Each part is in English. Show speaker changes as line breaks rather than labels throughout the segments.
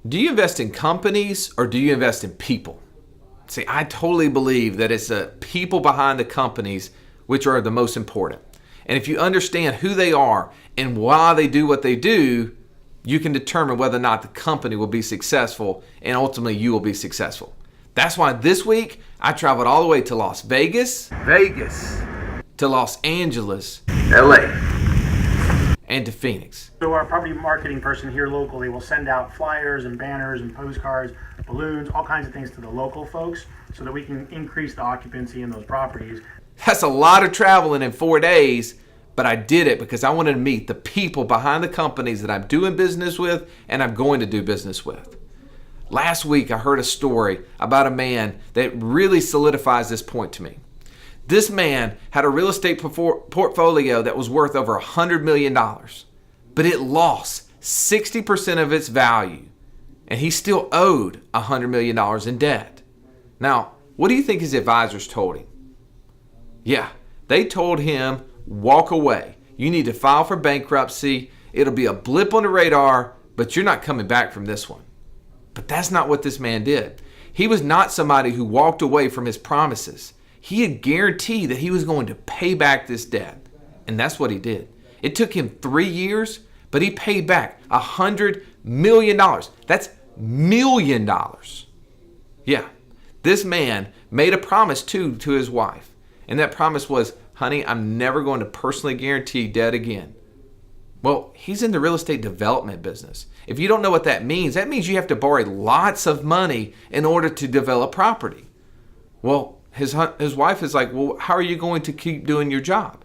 Do you invest in companies or do you invest in people? See, I totally believe that it's the people behind the companies which are the most important. And if you understand who they are and why they do what they do, you can determine whether or not the company will be successful and ultimately you will be successful. That's why this week I traveled all the way to Las Vegas, to Los Angeles, LA, and to Phoenix.
So our property marketing person here locally will send out flyers and banners and postcards, balloons, all kinds of things to the local folks so that we can increase the occupancy in those properties.
That's a lot of traveling in 4 days, but I did it because I wanted to meet the people behind the companies that I'm doing business with and I'm going to do business with. Last week I heard a story about a man that really solidifies this point to me. This man had a real estate portfolio that was worth over $100 million, but it lost 60% of its value, and he still owed $100 million in debt. Now, what do you think his advisors told him? Yeah, they told him, walk away. You need to file for bankruptcy. It'll be a blip on the radar, but you're not coming back from this one. But that's not what this man did. He was not somebody who walked away from his promises. He had guaranteed that he was going to pay back this debt. And that's what he did. It took him 3 years, but he paid back $100 million. That's $1 million. Yeah, this man made a promise to his wife. And that promise was, honey, I'm never going to personally guarantee debt again. Well, he's in the real estate development business. If you don't know what that means you have to borrow lots of money in order to develop property. Well, his wife is like, well, how are you going to keep doing your job?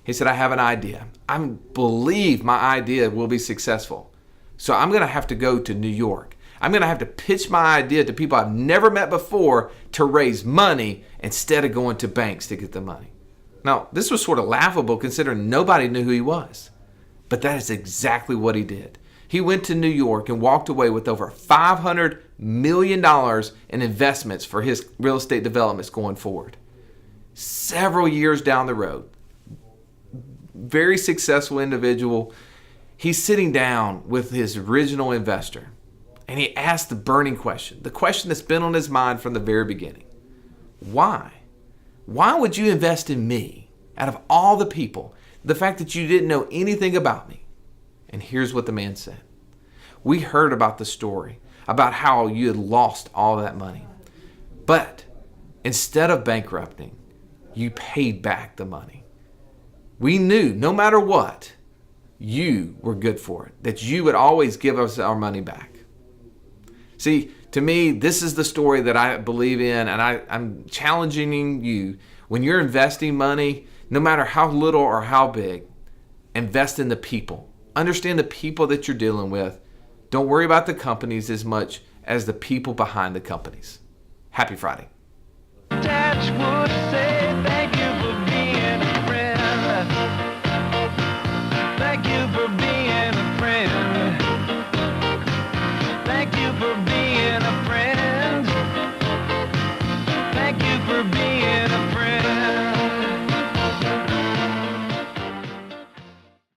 He said, I have an idea. I believe my idea will be successful. So I'm going to have to go to New York. I'm going to have to pitch my idea to people I've never met before to raise money instead of going to banks to get the money. Now, this was sort of laughable considering nobody knew who he was. But that is exactly what he did. He went to New York and walked away with over $500 million in investments for his real estate developments going forward. Several years down the road, very successful individual, he's sitting down with his original investor and he asked the burning question, the question that's been on his mind from the very beginning. Why? Why would you invest in me out of all the people? The fact that you didn't know anything about me. And here's what the man said. We heard about the story, about how you had lost all that money. But instead of bankrupting, you paid back the money. We knew no matter what, you were good for it, that you would always give us our money back. See, to me, this is the story that I believe in, and I'm challenging you. When you're investing money, no matter how little or how big, invest in the people. Understand the people that you're dealing with. Don't worry about the companies as much as the people behind the companies. Happy Friday.
Dad would say thank you for being a friend. Thank you for being a friend. Thank you for being